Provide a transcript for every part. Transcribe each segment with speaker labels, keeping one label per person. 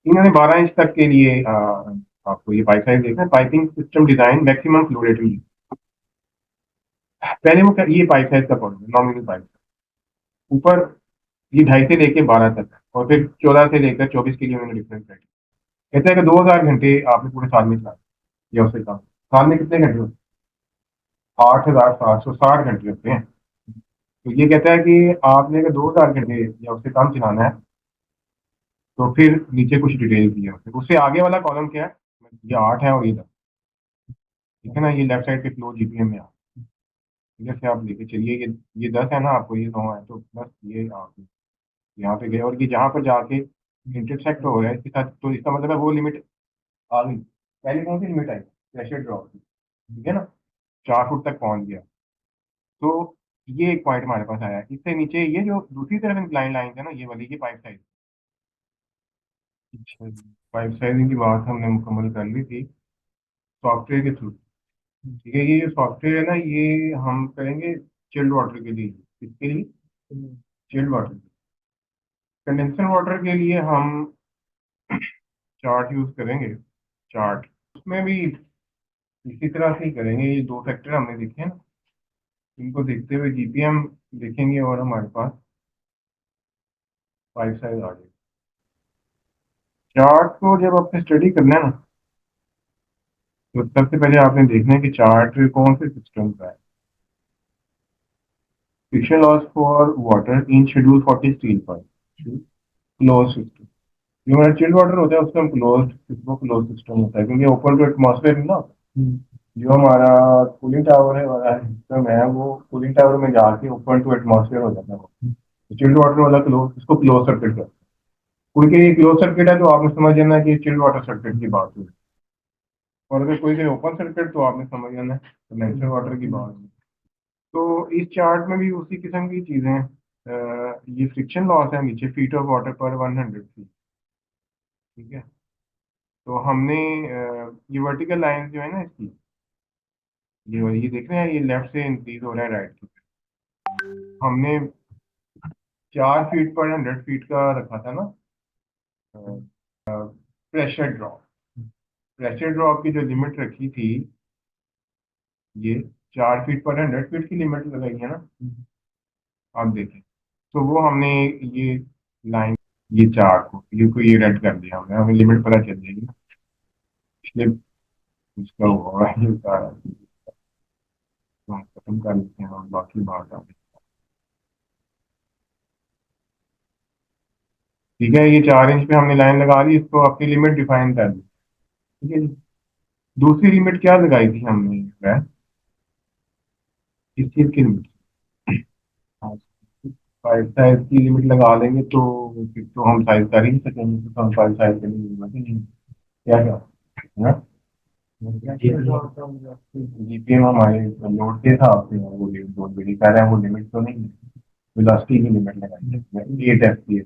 Speaker 1: इन्होंने 12 इंच तक के लिए आपको ये पाइप साइज देखना है। Piping system design maximum flow rate में। पहले ये पाइप साइज का कौन है, नॉमिनल पाइप। ऊपर ये 2.5 से लेके 12 तक, और फिर 14 से लेकर 24 के लिए उन्होंने डिफरेंस रखे। कहते हैं कि 2000 घंटे आपने पूरे साल में चला, या उससे कम। साल में कितने घंटे होते हैं? 8760 घंटे होते हैं। तो ये कहता है कि आपने अगर 2000 घंटे या उससे कम चलाना है, तो फिर नीचे कुछ डिटेल दी है उससे आगे वाला कॉलम क्या है? ये 8 है और ये 10। ठीक है ना, ये लेफ्ट साइड पे फ्लो जीपीएम में आ, जैसे आप लेके चलिए, ये 10 है ना, आपको ये 9 है, तो बस ये आप यहाँ पे गए, और ये जहाँ पर जाके इंटरसेक्ट हो रहा है इसके साथ, तो इसका मतलब है वो लिमिट आ गई। पहले कौन सी लिमिट आई? प्रेशर ड्रॉप की। ठीक है ना, 4 फुट तक पहुंच गया। तो ये एक पॉइंट हमारे पास आया। इससे नीचे ये जो दूसरी तरफ इंक्लाइन लाइन है ना, ये वाली, ये पाइप साइज। अच्छा जी, पाइप साइजिंग की बात हमने मुकम्मल कर ली थी सॉफ्टवेयर के थ्रू। ठीक है, ये जो सॉफ्टवेयर है ना, ये हम करेंगे चिल्ड वाटर के लिए। किसके लिए? Chilled water. कंडेंसर वाटर के लिए हम चार्ट यूज करेंगे। चार्ट उसमें भी इसी तरह से ही करेंगे। ये दो फैक्टर हमने देखे हैं ना, इनको देखते हुए जीपीएम देखेंगे, और हमारे पास पाइप साइज आ जाएगी। चार्ट को जब आपने स्टडी करना है ना, तो सबसे पहले आपने देखना है कि चार्ट कौन से सिस्टम का है। Friction loss for water in schedule 40 steel pipe, close system. जो हमारा चिल्ड वाटर होता है उसका हम क्लोज सिस्टम होता है, क्योंकि ओपन टू एटमॉस्फेयर है ना। जो हमारा कूलिंग टावर है, हमारा सिस्टम है, वो कूलिंग टावर में जाके ओपन टू एटमॉस्फेयर हो जाता है वो। चिल्ड वाटर वाला क्लोज, इसको क्लोज सर्किट का। कोई के क्लोज सर्किट है तो आपने समझ जाना है कि चिल्ड वाटर सर्किट की बात हुई। और अगर कोई के ओपन सर्किट, तो आपने समझ जाना है कंडेंसर वाटर की बात हुई। तो इस चार्ट में भी उसी किस्म की चीजें हैं। ये फ्रिक्शन लॉस है नीचे, फीट ऑफ वाटर पर 100 फीट। ठीक है, तो हमने ये वर्टिकल लाइन जो है ना इसकी, ये देख रहे हैं, ये लेफ्ट से इंक्रीज हो रहा है राइट की। हमने 4 फीट पर 100 फीट का रखा था ना प्रेशर ड्रॉप। प्रेशर ड्रॉप की जो लिमिट रखी थी, ये 4 फीट पर 100 फीट की लिमिट लगाई है ना। आप देखें, तो वो हमने ये लाइन, ये चार को ये रेड कर दिया हमने, हमें लिमिट पता चल जाएगी ना। इसलिए इसका हुआ है ये सारा। तो हम खत्म कर लेते हैं और बाकी बात आगे। ठीक है, ये 4 इंच पे हमने लाइन लगा दी, इसको अपनी लिमिट डिफाइन कर दी। ठीक है जी। दूसरी लिमिट क्या लगाई थी हमने? वह इस चीज की लिमिट, फाइव साइज की लिमिट लगा लेंगे, तो फिर तो हम साइज कर ही नहीं सकेंगे, तो हम फाइव साइज के लिए लिमिट ही नहीं। क्या क्या है ना, जीपीएम हमारे लोड के हिसाब से है, वो लोड वेरी कर रहा है, वो लिमिट तो नहीं है। वेलोसिटी की लिमिट लगाई है 8 एफपीएस।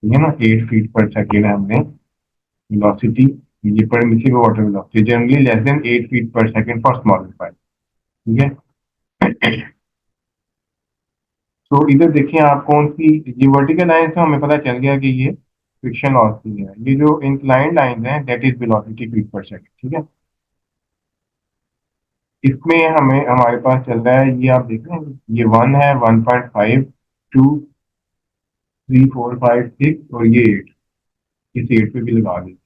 Speaker 1: ठीक है ना, 8 फीट पर सेकेंड है हमने वेलोसिटी। ये permissible water velocity generally less than 8 feet पर सेकेंड फॉर स्मॉलर पाइप। ठीक है, तो इधर देखिए आप कौन सी, ये वर्टिकल लाइन से हमें पता चल गया कि ये फ्रिक्शन लॉस की है। ये जो इंक्लाइंड लाइन है दैट इज वेलोसिटी फीट पर सेकेंड। ठीक है, इसमें हमें हमारे पास चल रहा है, ये आप देख रहे हैं, ये 1 है, 1.5, 2, 3, 4, 5, 6, और ये 8। इस 8 पे भी लगा देंगे।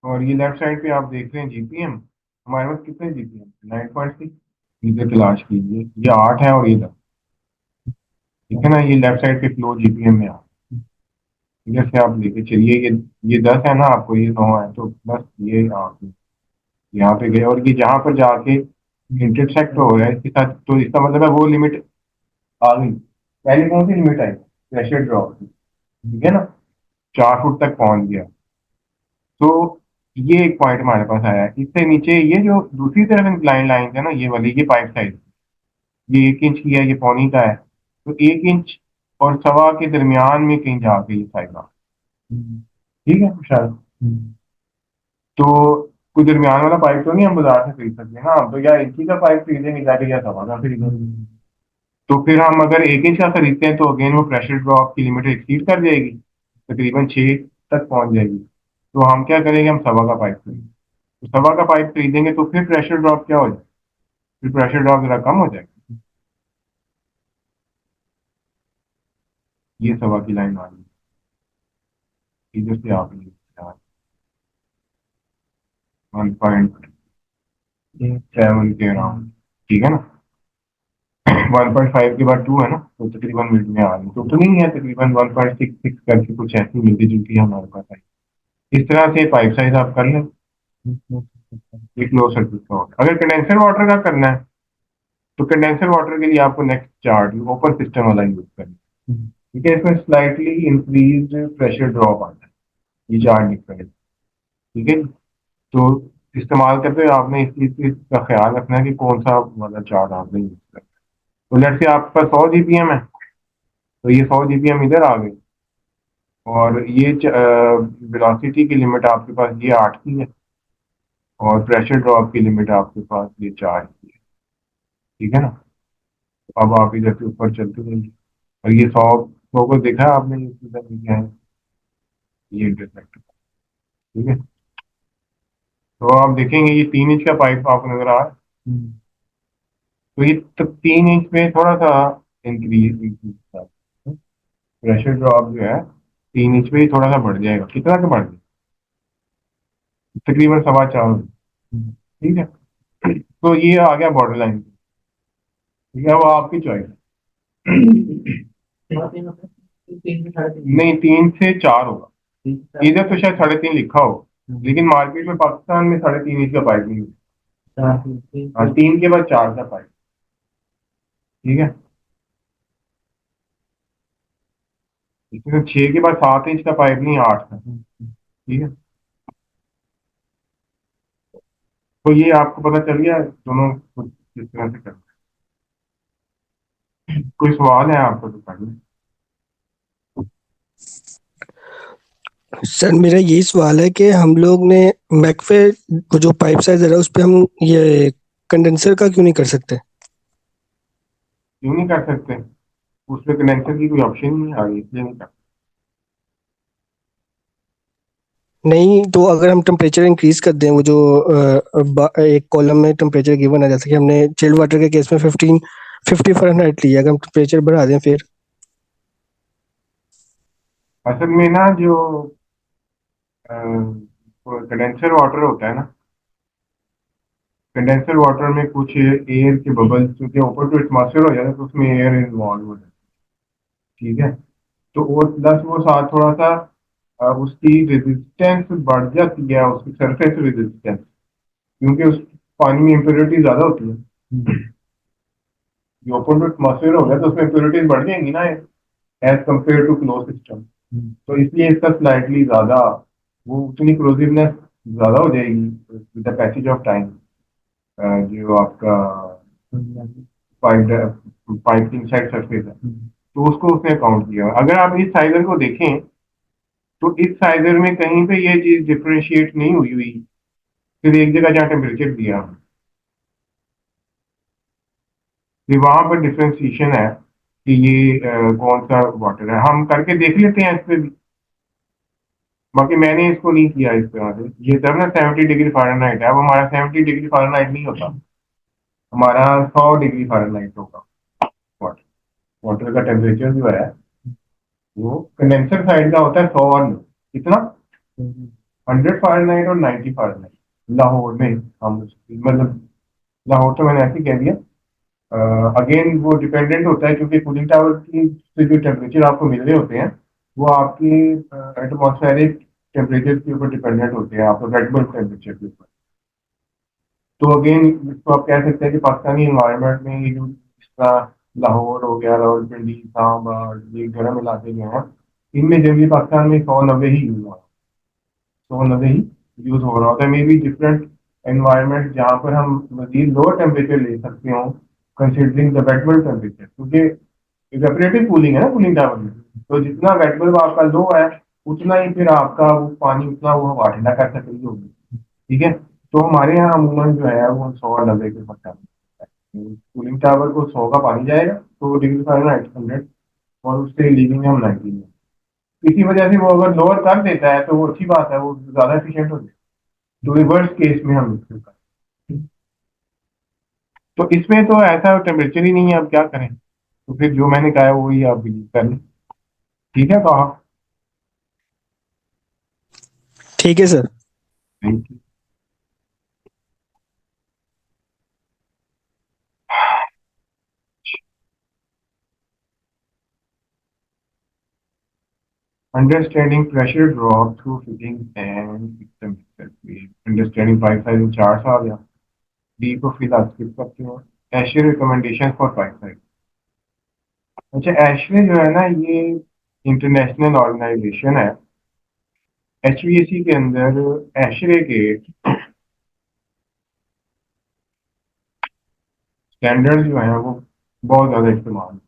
Speaker 1: और ये लेफ्ट साइड पे आप देख रहे हैं जीपीएम, हमारे पास कितने जीपीएम? 9.6। इधर तलाश कीजिए, ये 8 है और ये 10। ठीक है ना, ये लेफ्ट साइड पे फ्लो जीपीएम में आ, जैसे आप लेके चलिए, ये 10 है ना, आपको ये 9 है, तो बस ये आप यहाँ पे गए, और ये जहाँ पर जाके इंटरसेक्ट हो रहा है इसके साथ, तो इसका मतलब है वो लिमिट आ गई। पहले कौन सी लिमिट आई? प्रेशर ड्रॉप की। ठीक है ना, 4 फुट तक पहुंच गया। तो ये एक पॉइंट हमारे पास आया। इससे नीचे ये जो दूसरी तरफ इंक्लाइन लाइन है ना, ये वाली, ये पाइप साइज, ये 1 इंच की है, ये पौनी का है। तो 1 इंच और 1.25 के दरमियान में कहीं जाके ये साइड आ, ठीक है शायद। तो कोई दरमियान वाला पाइप तो नहीं हम बाजार से खरीद सकते ना, हम तो या इंची का पाइप खरीदेंगे जाके या सवा का खरीदेंगे। तो फिर हम अगर 1 इंच का खरीदते हैं तो अगेन वो प्रेशर ड्रॉप की लिमिट एक्सीड कर जाएगी, तकरीबन 6 तक पहुंच जाएगी। तो हम क्या करेंगे, हम सवा का पाइप खरीदेंगे। तो सवा का पाइप खरीदेंगे तो फिर प्रेशर ड्रॉप क्या हो जाएगा, फिर प्रेशर ड्रॉप जरा कम हो जाएगा। ये सवा की लाइन आ रही है इधर से, आप 1.7 के अराउंड, ठीक है ना। 1.5 के बाद 2 है ना, तो तकरीबन मिड में आ रही है, तो नहीं है, तकरीबन 1.66 करके कुछ ऐसी मिलती जुलती है हमारे पास आई। इस तरह से पाइप साइज आप कर लें। ये क्लोज सर्किट का वाटर। अगर कंडेंसर वाटर का करना है तो कंडेंसर वाटर के लिए आपको नेक्स्ट चार्ट ओपन सिस्टम वाला यूज करना है। ठीक है, इसमें स्लाइटली इंक्रीज प्रेशर ड्रॉप आता है, ये चार्ट दिख रहा है। ठीक है, तो इस्तेमाल करते हुए आपने इस चीज का ख्याल रखना है कि कौन सा वाला चार्ट आपने यूज करना है। तो लेट से आपके पास 100 GPM है, तो ये 100 GPM इधर आ गई, और ये वेलोसिटी की लिमिट आपके पास ये 8 की है, और प्रेशर ड्रॉप की लिमिट आपके पास ये 4 की है। ठीक है ना। तो अब आप इधर से ऊपर चलते जाइए, और ये 100 को देखा है आपने, ये सीधा क्या है, ये इंटरसेक्ट। ठीक है, तो आप देखेंगे ये 3 इंच का पाइप आपको नजर आ रहा है। तो ये तो 3 इंच में थोड़ा सा इंक्रीज इंक्रीज, प्रेशर ड्रॉप जो है 3 इंच में ही थोड़ा सा बढ़ जाएगा। कितना का बढ़ जाएगा, तकरीबन 4.25। ठीक है, तो ये आ गया बॉर्डर लाइन। ठीक है, वो आपकी चॉइस है। नहीं, 3 से 4 होगा, इधर तो शायद 3.5 लिखा हो, लेकिन मार्केट में पाकिस्तान में 3.5 इंच का पाइप नहीं है। हाँ, 3 के बाद 4 का पाइप। ठीक है, इसमें 6 के बाद 7 इंच का पाइप नहीं, 8 का। ठीक है, तो ये आपको पता चल गया दोनों कुछ किस तरह से करना है। कोई सवाल है आपको तो पढ़िए।
Speaker 2: सर मेरा यही सवाल है कि हम लोग ने मैकफे वो जो पाइप साइज़र है उस पे हम ये कंडेंसर का क्यों नहीं कर सकते?
Speaker 1: क्यों नहीं कर सकते, उसमें कंडेंसर की कोई ऑप्शन नहीं आ रही, इसलिए नहीं कर
Speaker 2: नहीं, तो अगर हम टेम्परेचर इंक्रीज कर दें वो जो एक कॉलम में टेम्परेचर गिवन है, जैसे कि हमने चिल्ड वाटर के केस में 50 फ़ारेनहाइट लिया, अगर हम टेम्परेचर बढ़ा दें फिर?
Speaker 1: सकते। असल में ना जो कंडेंसर वाटर होता है ना, कंडेंसर वाटर में कुछ एयर के बबल्स, क्योंकि ऊपर तो एटमॉस्फेयर हो जाता है तो उसमें एयर इन्वॉल्व हो जाता है। ठीक है, तो वो प्लस वो साथ थोड़ा सा उसकी रेजिस्टेंस बढ़ जाती है, उसकी सरफेस रेजिस्टेंस, क्योंकि उस पानी में इम्प्योरिटी ज्यादा होती है। जो ओपन टू एटमॉस्फेयर हो गया तो उसमें इम्प्योरिटीज बढ़ जाएंगी ना, as compare to close system. तो इसलिए इसका स्लाइटली ज्यादा, वो उतनी क्लोजिवनेस ज्यादा हो जाएगी with the passage of time. जो आपका पाइप पाइपिंग साइड सरफेस है, तो उसको उसने काउंट किया। अगर आप इस साइजर को देखें तो इस साइजर में कहीं पे ये चीज डिफ्रेंशिएट नहीं हुई हुई, सिर्फ एक जगह जहाँ टेम्परेचर दिया, फिर वहां पर डिफ्रेंशिएशन है कि ये कौन सा वाटर है। हम करके देख लेते हैं इस पे भी, बाकी मैंने इसको नहीं किया इस तरह से। ये जब ना 70 डिग्री फ़ारेनहाइट है, अब हमारा 70 डिग्री फ़ारेनहाइट नहीं होता, हमारा 100 डिग्री फ़ारेनहाइट होगा। वाटर वाटर का टेम्परेचर जो है वो कंडेंसर साइड का होता है 100 और कितना, 100 फ़ारेनहाइट और 90 फ़ारेनहाइट। लाहौर में हम मतलब, लाहौर तो मैंने ऐसे ही कह दिया। अगेन वो डिपेंडेंट होता है, क्योंकि कूलिंग टावर की से जो टेम्परेचर आपको मिल रहे होते हैं वो आपकी एटमॉस्फेरिक टेम्परेचर के ऊपर डिपेंडेंट होते हैं, आपको रेड बल्ब टेम्परेचर के ऊपर। तो अगेन इसको आप कह सकते हैं कि पाकिस्तानी इन्वायरमेंट में ये जो इसका लाहौर हो गया, रावलपिंडी, सांबा, ये गर्म इलाके जो हैं, इनमें जनरली पाकिस्तान में 100-90 ही यूज हो रहा है, 100-90 ही यूज हो रहा होता है। मे बी डिफरेंट एनवायरनमेंट जहाँ पर हम मजीद लोअर टेम्परेचर ले सकते हो, considering the wet bulb temperature, क्योंकि इवेपरेटिव कूलिंग है ना कूलिंग टावर में, तो जितना वेट बल्ब आपका लो है उतना ही फिर आपका वो पानी उतना वो हवा ठंडा कर सकेगी होगी। ठीक है, तो हमारे यहाँ अमूमन जो है वो 100 के पड़ता है। कूलिंग टावर को 100 का पानी जाएगा, तो डिग्री फारेनहाइट 100, और उससे लीविंग हम 90 में। इसी वजह से वो अगर लोअर कर देता है तो वो अच्छी बात है, वो ज्यादा एफिशिएंट हो जाए। तो रिवर्स केस में हम इसको करें, तो इसमें तो ऐसा टेम्परेचर ही नहीं है, अब क्या करें। तो फिर जो मैंने कहा है वही आप बिलीव कर लें। ठीक है, तो आप
Speaker 2: ठीक है sir.
Speaker 1: Thank you. Understanding pressure drop through fitting and system. Understanding pipe size में 4 साल या डी को फिलहाल स्किप करते हैं। एशियर रिकमेंडेशन फॉर पाइप साइज। अच्छा, एशरे जो है ना, ये इंटरनेशनल ऑर्गेनाइजेशन है। एचवीएसी के अंदर एशरे के स्टैंडर्ड जो है वो बहुत ज़्यादा इस्तेमाल है।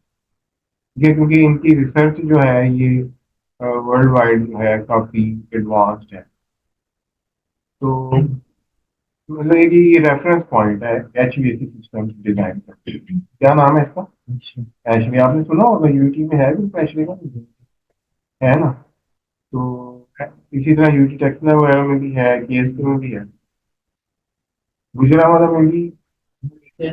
Speaker 1: ये क्योंकि इनकी रिसर्च जो है ये वर्ल्ड वाइड जो है काफ़ी एडवांस्ड है। तो मतलब ये रेफरेंस पॉइंट है एचवीएसी सिस्टम डिजाइन का। क्या नाम है इसका? एशरे, आपने सुना होगा, यूटी में है भी एशरे का, है ना। तो इसी तरह यूटी टेक्सला वगैरह में भी है, केएसके में भी है, गुजरावाला में भी है,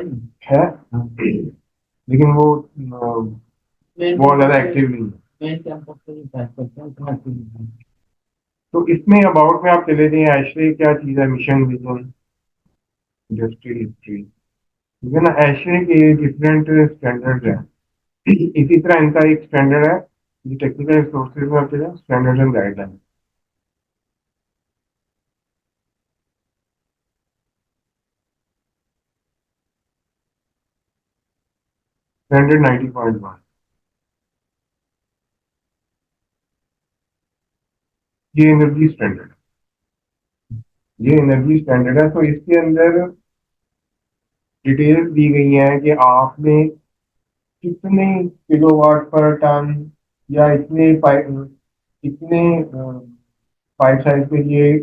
Speaker 1: लेकिन वो बहुत ज्यादा एक्टिव नहीं है। तो इसमें अबाउट में आप चले जाइए, एशरे क्या चीज़ है, मिशन विजन इंडस्ट्री हिस्ट्री। ठीक है ना, एशरे के डिफरेंट स्टैंडर्ड हैं। इसी तरह इनका एक स्टैंडर्ड है, ये टेक्निकल रिसोर्सेज में आते हैं, स्टैंडर्ड एंड गाइडलाइन। स्टैंडर्ड 90.1, ये एनर्जी स्टैंडर्ड, ये एनर्जी स्टैंडर्ड है। तो इसके अंदर डिटेल्स दी गई हैं कि आपने कितने किलोवाट पर टन या इतने पाइप, इतने पाइप साइज के लिए,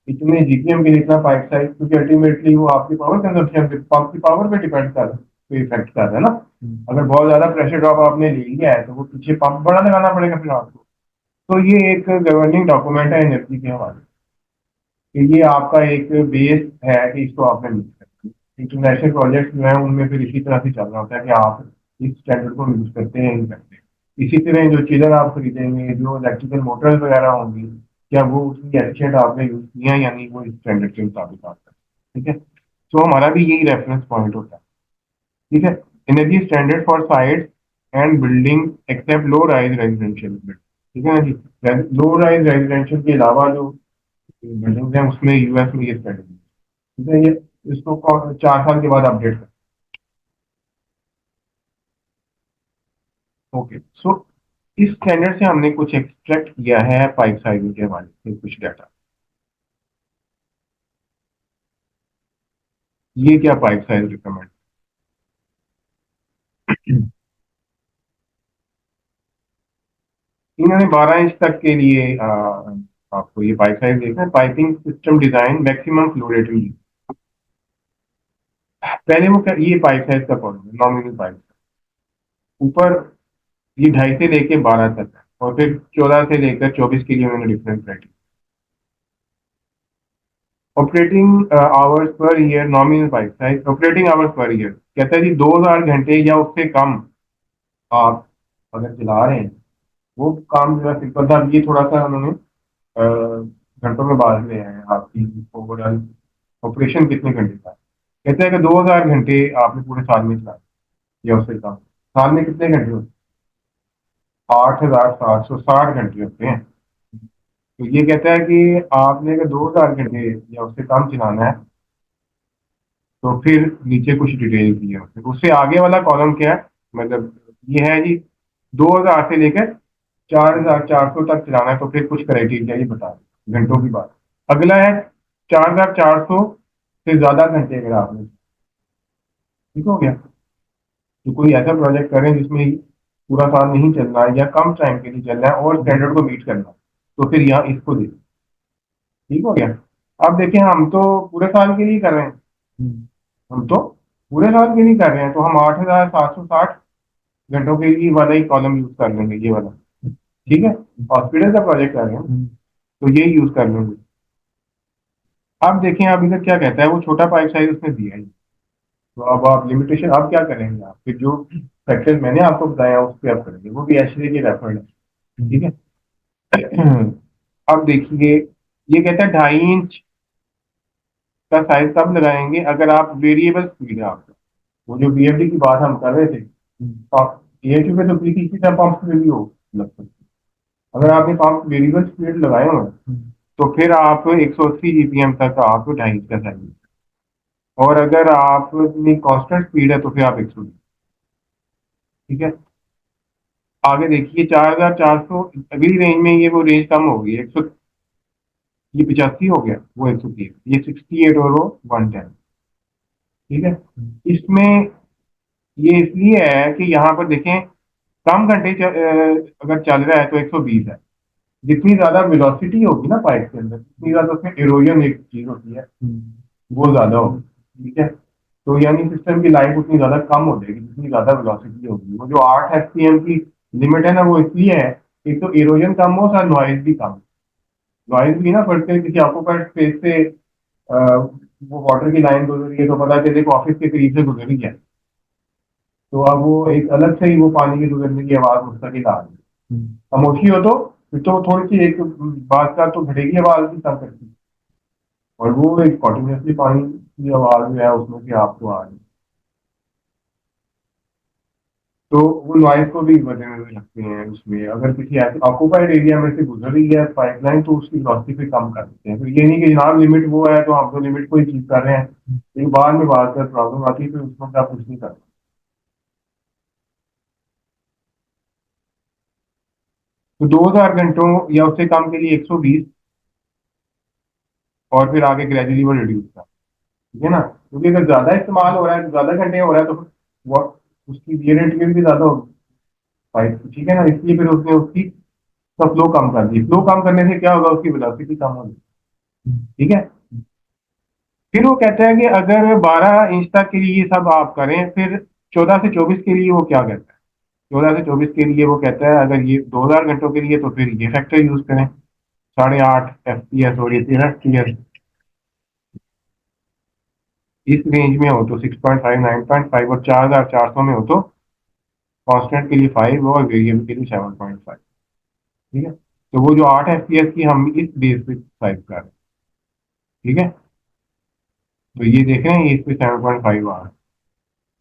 Speaker 1: इतने जीपीएम के लिए इतना पाइप साइज, क्योंकि अल्टीमेटली वो आपकी पावर कंजम्पशन पे, पंप की पावर पे डिपेंड कर, पे इफेक्ट कर रहा है ना। अगर बहुत ज्यादा प्रेशर ड्रॉप आपने ले लिया है तो वो पीछे पंप बड़ा लगाना पड़ेगा फिर आपको। तो ये एक गवर्निंग डॉक्यूमेंट है एनर्जी के हवाले से। ये आपका एक बेस है कि इसको आपने मीट करना है। इंटरनेशनल प्रोजेक्ट जो है उनमें फिर इसी तरह से चल रहा होता है कि आप इस स्टैंडर्ड को यूज करते हैं या नहीं करते। इसी तरह जो चिलर आप खरीदेंगे, जो इलेक्ट्रिकल मोटर्स वगैरह होंगी, क्या वो उसकी एफिशिएंट आपने यूज किया है या नहीं, वो इस स्टैंडर्ड के मुताबिक आता है। ठीक है, तो हमारा भी यही रेफरेंस पॉइंट होता है। ठीक है, energy standard for sites and building except low rise residential building. ठीक है ना जी, लो राइज रेजिडेंशियल के अलावा जो बिल्डिंग है उसमें यूएस में ये स्टैंडर्ड है। ठीक है, ये इसको 4 साल के बाद अपडेट कर। ओके, सो इस स्टैंडर्ड से हमने कुछ एक्सट्रैक्ट किया है पाइप साइजिंग के हवाले से कुछ डाटा। ये क्या पाइप साइज रिकमेंड, इन्होंने 12 इंच तक के लिए आपको ये पाइप साइज देखना है। Piping system design maximum flow rating. पहले वो ये पाइप साइज का कॉलम है, नॉमिनल पाइप। ऊपर ये 2.5 से लेके 12 तक है, और फिर 14 से लेकर 24 के लिए उन्होंने different criteria. Operating hours per year, nominal pipe size operating hours per year कहता है जी 2000 घंटे या उससे कम आप अगर चला रहे हैं, वो काम जो है सिंपल था। ये थोड़ा सा उन्होंने घंटों में बांध लिया है आपकी ओवरऑल ऑपरेशन कितने घंटे का। कहते हैं कि 2000 घंटे आपने पूरे साल में चलाए या उससे कम। साल में कितने घंटे होते हैं? 8760 घंटे होते हैं। तो ये कहता है कि आपने अगर 2000 घंटे या उससे कम चलाना है तो फिर नीचे कुछ डिटेल दी है उससे। उससे आगे वाला कॉलम क्या है, मतलब ये है जी 2000 से लेकर 4400 तक चलाना है, तो फिर कुछ क्राइटेरिया ही बता दें घंटों की बात। अगला है 4400 से ज्यादा घंटे अगर आपने, ठीक हो गया। तो कोई ऐसा प्रोजेक्ट करें जिसमें पूरा साल नहीं चलना है या कम टाइम के लिए चलना है और स्टैंडर्ड को मीट करना है, तो फिर यहाँ इसको दे, ठीक हो गया। अब देखें हम तो पूरे साल के लिए कर रहे हैं, हम तो पूरे साल के लिए कर रहे हैं, तो हम 8,760 घंटों के लिए वाला ही कॉलम यूज कर लेंगे, ये वाला, ठीक है। हॉस्पिटल का प्रोजेक्ट कर रहे हैं तो ये यूज कर लेंगे। अब देखें अब इधर क्या कहता है, वो छोटा पाइप साइज उसने दिया है, तो अब आप लिमिटेशन अब क्या करेंगे, आप फिर जो फैक्टर्स मैंने आपको बताया उस पर आप करेंगे, वो भी एचडी के रेफर्ड है, ठीक है। अब देखिए, ये कहता है 2.5 इंच का साइज तब लगाएंगे अगर आप वेरिएबल स्पीड है आपका, वो जो बीएफडी की बात हम कर रहे थे, पीएचयू पे तो किसी की पंप पे भी हो लग सकती है। अगर आपने पंप वेरिएबल स्पीड लगाए हुए हैं, तो फिर आप 180 जीपीएम तक आप 2.5 इंच का साइज, और अगर आप कांस्टेंट स्पीड है तो फिर आप 100, ठीक है। आगे देखिए 4,400 अगली रेंज में, ये वो रेंज कम हो गई, 100, ये 85 हो गया, वो 130, ये 68 और वो 110, ठीक है। इसमें ये इसलिए है कि यहाँ पर देखें कम घंटे अगर चल रहा है तो 120 है। जितनी ज्यादा वेलोसिटी होगी ना पाइप के अंदर, उतनी ज्यादा उसमें इरोजन एक चीज होती है, वो ज्यादा होगी, ठीक है। तो यानी सिस्टम की लाइफ उतनी ज्यादा कम हो जाएगी जितनी ज्यादा वेलोसिटी होगी। वो जो 8 एफपीएम की लिमिट है ना, वो इसलिए है, एक तो इरोजन कम हो, और नॉइज भी कम, नॉइज भी ना पड़ते हैं, किसी ऑक्यूपाइड स्पेस से वो वाटर की लाइन गुजर रही है तो पता चले ऑफिस के करीब से गुजरी है, तो अब वो एक अलग से ही वो पानी की गुजरने की आवाज मुस्तकिल आ रही है। खामोशी हो तो फिर तो थोड़ी सी एक बात का तो घटेगी आवाज भी कम करती है, और वो एक कॉन्टिन्यूसली पानी की आवाज जो है उसमें से आपको आ रही है, तो वो नॉइज को भी मद्देनजर रखते हैं। उसमें अगर किसी ऐसे ऑक्यूपाइड एरिया में से गुजर रही है पाइपलाइन तो उसकी वेलोसिटी पे कम कर देते हैं। फिर ये नहीं कि जनाब लिमिट वो है तो हम तो लिमिट को ही ठीक कर रहे हैं, एक बाद में बात कर प्रॉब्लम आती है, फिर उसमें आप कुछ नहीं कर सकते। तो 2,000 घंटों या उससे कम के लिए 120, और फिर आगे ग्रेजुअली वो रिड्यूस कर, ठीक है ना, क्योंकि अगर ज्यादा इस्तेमाल हो रहा है, ज्यादा घंटे हो रहा है, तो फिर वो उसकी वियर एंड टियर भी ज्यादा होगी पाइप की, ठीक है ना। इसलिए फिर उसने उसकी का फ्लो कम कर दी, फ्लो कम करने से क्या होगा, उसकी वेलोसिटी कम होगी, ठीक है। फिर वो कहता है कि अगर 12 इंच तक के लिए ये सब आप करें, फिर 14 से 24 के लिए वो क्या कहता है, 14 से 24 के लिए वो कहता है अगर ये 2,000 घंटों के लिए तो फिर ये फैक्टर यूज करें, 8.5 एफपीएस और ये 13 एफपीएस। इस रेंज में हो तो 6.5, 9.5, और 4,400 में हो तो कांस्टेंट के लिए 5 और वेरिएबल के लिए 7.5, ठीक है। तो वो जो 8 एफपीएस की हम इस बेस पे टाइप कर रहे हैं, ठीक है। तो ये देख रहे हैं, ये इस पे 7.5 आ रहा है,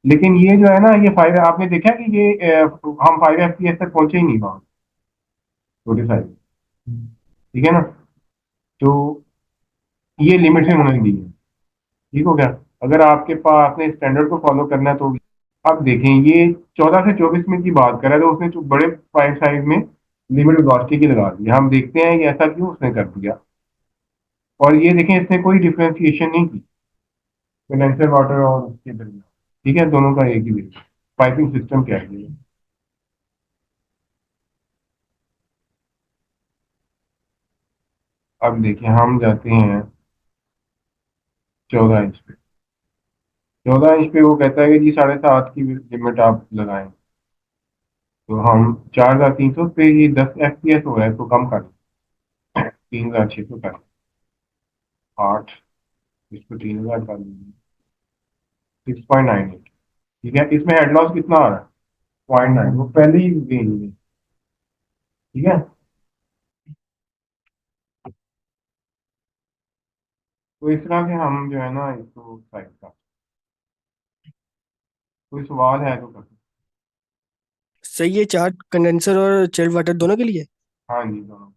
Speaker 1: लेकिन ये जो है ना, ये 5, आपने देखा कि ये हम 5 एफपीएस तक पहुंचे ही नहीं वहां, छोटे साइज, ठीक है ना। तो ये लिमिट से उन्होंने दी है, ठीक हो गया। अगर आपके पास आपने स्टैंडर्ड को फॉलो करना है तो अब देखें, ये 14 से 24 मिनट की बात कर रहा है, तो उसने जो बड़े पाइप साइज में लिमिट वेलोसिटी की लगा दी। हम देखते हैं कि ऐसा क्यों उसने कर दिया, और ये देखें इसने कोई डिफ्रेंशिएशन नहीं की कंडेंसर वाटर और उसके दरमियान, ठीक है, दोनों का एक ही है। पाइपिंग सिस्टम क्या है ये। अब देखिए हम जाते हैं 14 इंच पे, 14 इंच पे वो कहता है कि जी 7.5 की लिमिट आप लगाएं, तो हम 4,300 पे ये 10 एफपीएस हो रहा है, तो कम कर 3,600 कर, 8, इसको 3,000 कर लीजिए, 6.98, ठीक है। इसमें हेड लॉस कितना आ रहा है, 0.9, वो पहले ही रेंज में, ठीक है। तो इस तरह से हम जो है ना इसको साइड का, कोई सवाल है तो कर सकते
Speaker 2: सही है, चार कंडेंसर और चिल्ड वाटर दोनों के लिए।
Speaker 1: हैं। हाँ जी, दोनों।